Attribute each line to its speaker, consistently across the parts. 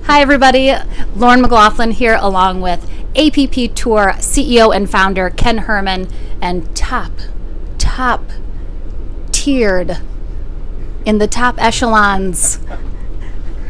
Speaker 1: Hi, everybody. Lauren McLaughlin here, along with APP Tour CEO and founder Ken Herman, and top tiered in the top echelons,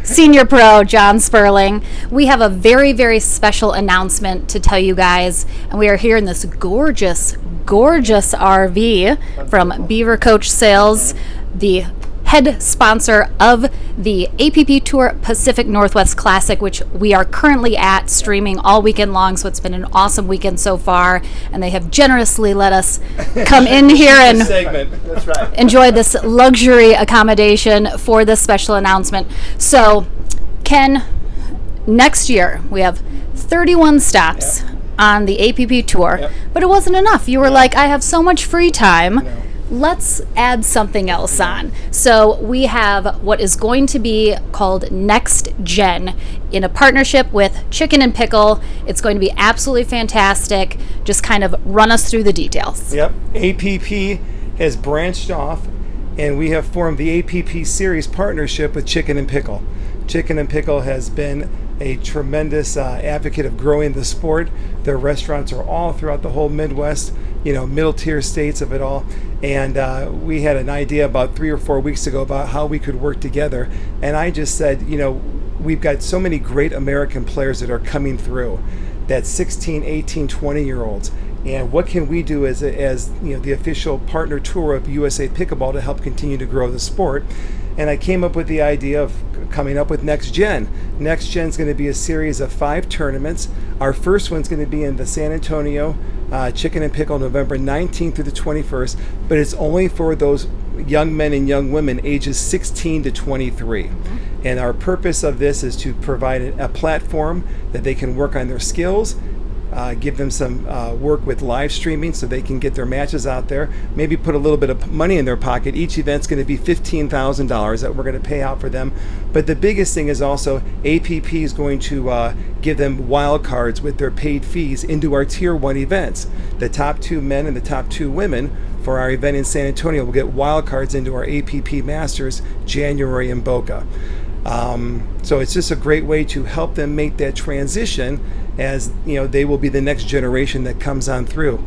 Speaker 1: Senior Pro John Sperling. We have a very, very special announcement to tell you guys, and we are here in this gorgeous RV from Beaver Coach Sales, the head sponsor of the APP Tour Pacific Northwest Classic, which we are currently at, streaming all weekend long. So it's been an awesome weekend so far, and they have generously let us come in here and enjoy this luxury accommodation for this special announcement. So, Ken, next year we have 31 stops on the APP Tour, but it wasn't enough. You were like, I have so much free time. Let's add something else on. So we have what is going to be called Next Gen in a partnership with Chicken and Pickle. It's going to be absolutely fantastic. Just kind of run us through the details.
Speaker 2: Yep. APP has branched off, and we have formed the APP Series partnership with Chicken and Pickle. Chicken and Pickle has been a tremendous advocate of growing the sport. Their restaurants are all throughout the whole Midwest, middle tier states of it all. And we had an idea about 3 or 4 weeks ago about how we could work together. And I just said, we've got so many great American players that are coming through, that 16, 18, 20-year-olds. And what can we do as the official partner tour of USA Pickleball to help continue to grow the sport? And I came up with the idea of coming up with Next Gen. Next Gen is going to be a series of 5 tournaments. Our first one's going to be in the San Antonio Chicken and Pickle, November 19th through the 21st, but it's only for those young men and young women ages 16 to 23. And our purpose of this is to provide a platform that they can work on their skills, give them some work with live streaming so they can get their matches out there, maybe put a little bit of money in their pocket. Each event's going to be $15,000 that we're going to pay out for them. But the biggest thing is also APP is going to give them wild cards with their paid fees into our Tier 1 events. The top 2 men and the top 2 women for our event in San Antonio will get wild cards into our APP Masters January in Boca. So it's just a great way to help them make that transition, as they will be the next generation that comes on through.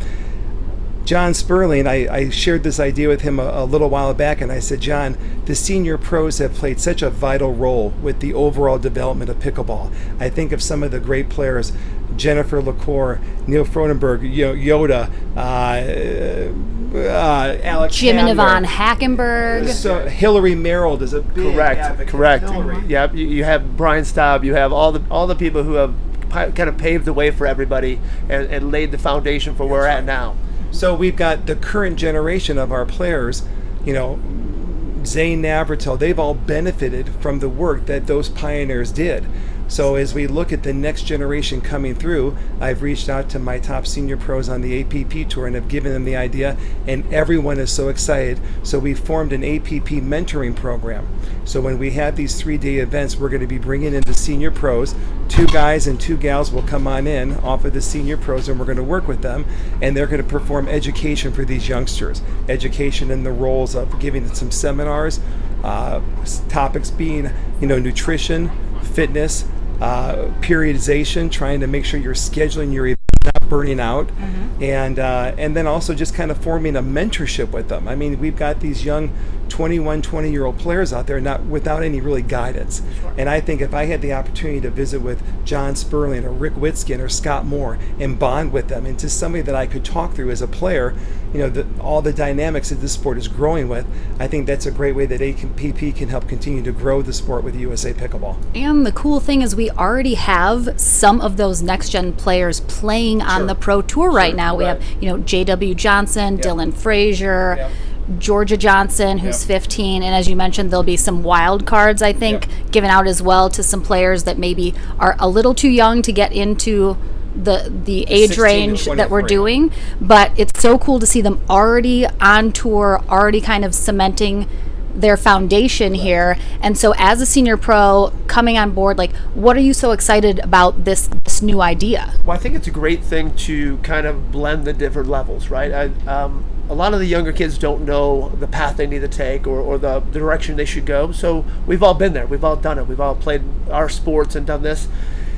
Speaker 2: John Sperling, I shared this idea with him a little while back, and I said, John, the senior pros have played such a vital role with the overall development of pickleball. I think of some of the great players, Jennifer LaCour, Neil Fronenberg, Yoda, Alex
Speaker 1: Jim and
Speaker 2: Handler.
Speaker 1: Yvonne Hackenberg.
Speaker 2: So Hillary Merrill is a big advocate.
Speaker 3: Correct.
Speaker 2: Hillary.
Speaker 3: Yep. You have Brian Staub. You have all the people who have kind of paved the way for everybody and laid the foundation for where we're at now.
Speaker 2: So we've got the current generation of our players, Zane Navratil, they've all benefited from the work that those pioneers did. So as we look at the next generation coming through, I've reached out to my top senior pros on the APP Tour and have given them the idea, and everyone is so excited. So we formed an APP mentoring program. So when we have these 3-day events, we're going to be bringing in the senior pros. 2 guys and 2 gals will come on in off of the senior pros, and we're going to work with them, and they're going to perform education for these youngsters. Education in the roles of giving them some seminars, topics being, nutrition, fitness, periodization, trying to make sure you're scheduling your event, not burning out, and then also just kind of forming a mentorship with them. I mean, we've got these young 21, 20-year-old players out there not without any really guidance. And I think if I had the opportunity to visit with John Sperling or Rick Witskin or Scott Moore and bond with them, and just somebody that I could talk through as a player, all the dynamics that this sport is growing with, I think that's a great way that APP can help continue to grow the sport with USA Pickleball.
Speaker 1: And the cool thing is we already have some of those next-gen players playing on the Pro Tour right now. We have, J.W. Johnson, Dylan Frazier, Georgia Johnson, who's 15, and as you mentioned, there'll be some wild cards, I think, given out as well to some players that maybe are a little too young to get into the age range that we're doing. But it's so cool to see them already on tour, already kind of cementing their foundation here. And so as a senior pro coming on board, what are you so excited about this new idea?
Speaker 3: Well, I think it's a great thing to kind of blend the different levels, right? a lot of the younger kids don't know the path they need to take or the direction they should go. So we've all been there. We've all done it. We've all played our sports and done this.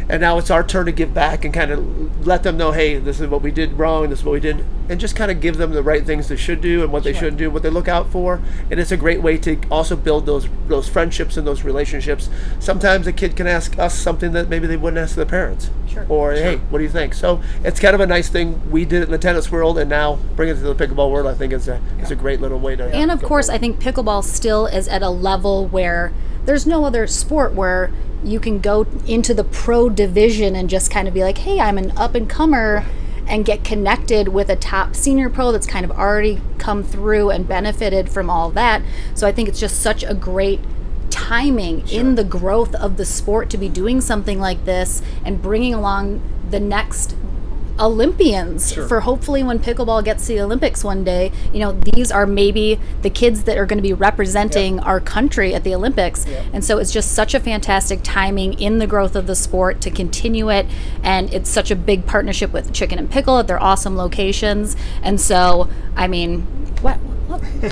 Speaker 3: And now it's our turn to give back and kind of let them know, hey, this is what we did wrong, this is what we did, and just kind of give them the right things they should do and what they shouldn't do, what they look out for. And it's a great way to also build those friendships and those relationships. Sometimes a kid can ask us something that maybe they wouldn't ask their parents.
Speaker 1: Sure.
Speaker 3: Or, hey, what do you think? So it's kind of a nice thing. We did it in the tennis world, and now bring it to the pickleball world. I think it's a great little way to.
Speaker 1: And of
Speaker 3: go
Speaker 1: course,
Speaker 3: forward.
Speaker 1: I think pickleball still is at a level where there's no other sport where you can go into the pro division and just kind of be like, hey, I'm an up and comer, and get connected with a top senior pro that's kind of already come through and benefited from all that. So I think it's just such a great timing in the growth of the sport to be doing something like this and bringing along the next Olympians for hopefully when pickleball gets to the Olympics one day. These are maybe the kids that are going to be representing our country at the Olympics. And so it's just such a fantastic timing in the growth of the sport to continue it. And it's such a big partnership with Chicken and Pickle at their awesome locations. And so, I mean, what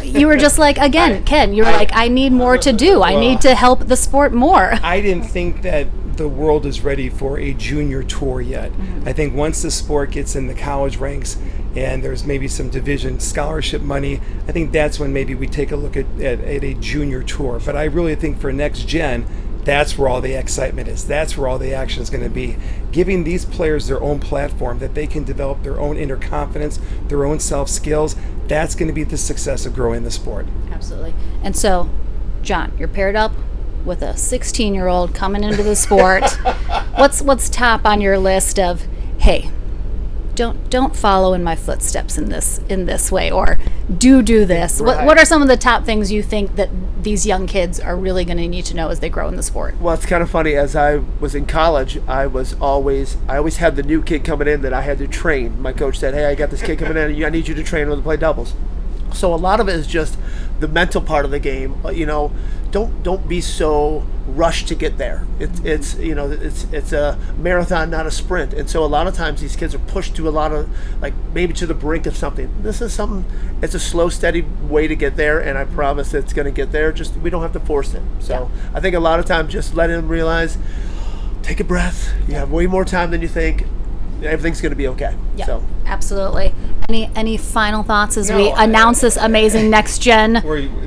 Speaker 1: you were just like, again, Ken, you were like, I need more to do. I need to help the sport more.
Speaker 2: I didn't think that the world is ready for a junior tour yet. I think once the sport gets in the college ranks and there's maybe some division scholarship money, I think that's when maybe we take a look at a junior tour. But I really think for next gen, that's where all the excitement is. That's where all the action is going to be. Giving these players their own platform that they can develop their own inner confidence, their own self-skills. That's going to be the success of growing the sport.
Speaker 1: Absolutely. And so, John, you're paired up with a 16-year-old coming into the sport. What's top on your list of, hey, don't follow in my footsteps in this way, or do this?
Speaker 3: Right.
Speaker 1: What are some of the top things you think that these young kids are really going to need to know as they grow in the sport?
Speaker 3: Well, it's kind of funny. As I was in college, I always had the new kid coming in that I had to train. My coach said, hey, I got this kid coming in, I need you to train him to play doubles. So a lot of it is just the mental part of the game. Don't be so rushed to get there. It's a marathon, not a sprint. And so a lot of times these kids are pushed to a lot of, like, maybe to the brink of something. This is something. It's a slow, steady way to get there, and I promise it's going to get there. Just we don't have to force it. So I think a lot of times just letting them realize, take a breath. You have way more time than you think. Everything's going to be okay.
Speaker 1: Yeah,
Speaker 3: So.
Speaker 1: Absolutely. Any final thoughts as we announce this amazing next gen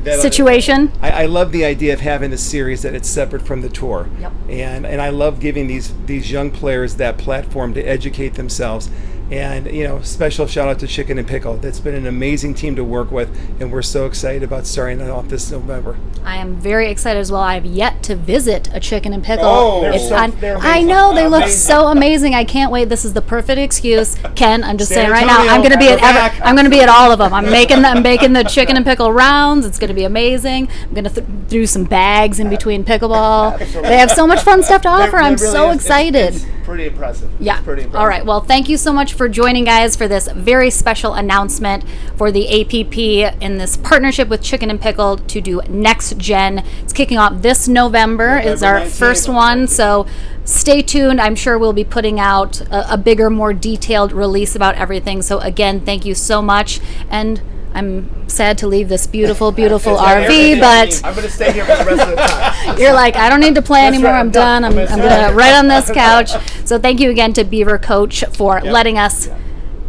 Speaker 1: situation?
Speaker 2: I love the idea of having a series that it's separate from the tour.
Speaker 1: Yep.
Speaker 2: And I love giving these young players that platform to educate themselves. And special shout out to Chicken and Pickle. That's been an amazing team to work with, and we're so excited about starting it off this November.
Speaker 1: I am very excited as well. I have yet to visit a Chicken and Pickle.
Speaker 2: Oh,
Speaker 3: they're
Speaker 1: I know they look so amazing. I can't wait. This is the perfect excuse, Ken. I'm just saying right now. I'm going to be I'm going to be at all of them. I'm making the Chicken and Pickle rounds. It's going to be amazing. I'm going to do some bags in between pickleball. They have so much fun stuff to offer. I'm so excited.
Speaker 3: It's pretty impressive.
Speaker 1: Yeah.
Speaker 3: It's pretty impressive.
Speaker 1: All right. Well, thank you so much for joining, guys, for this very special announcement for the APP in this partnership with Chicken and Pickle to do Next Gen. It's kicking off this November is our
Speaker 2: 19th.
Speaker 1: first one. So stay tuned. I'm sure we'll be putting out a bigger, more detailed release about everything. So again, thank you so much. And I'm sad to leave this beautiful, beautiful RV, but
Speaker 3: I'm going to stay here for the rest of the time.
Speaker 1: you're like, I don't need to play
Speaker 3: That's
Speaker 1: anymore.
Speaker 3: right,
Speaker 1: I'm done. I'm
Speaker 3: That's
Speaker 1: going to right on this couch. So thank you again to Beaver Coach for letting us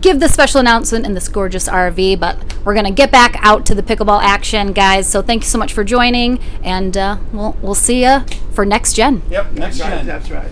Speaker 1: give this special announcement in this gorgeous RV. But we're going to get back out to the pickleball action, guys. So thank you so much for joining, and we'll see you for Next Gen.
Speaker 3: Yep,
Speaker 2: Next Gen.
Speaker 3: That's right.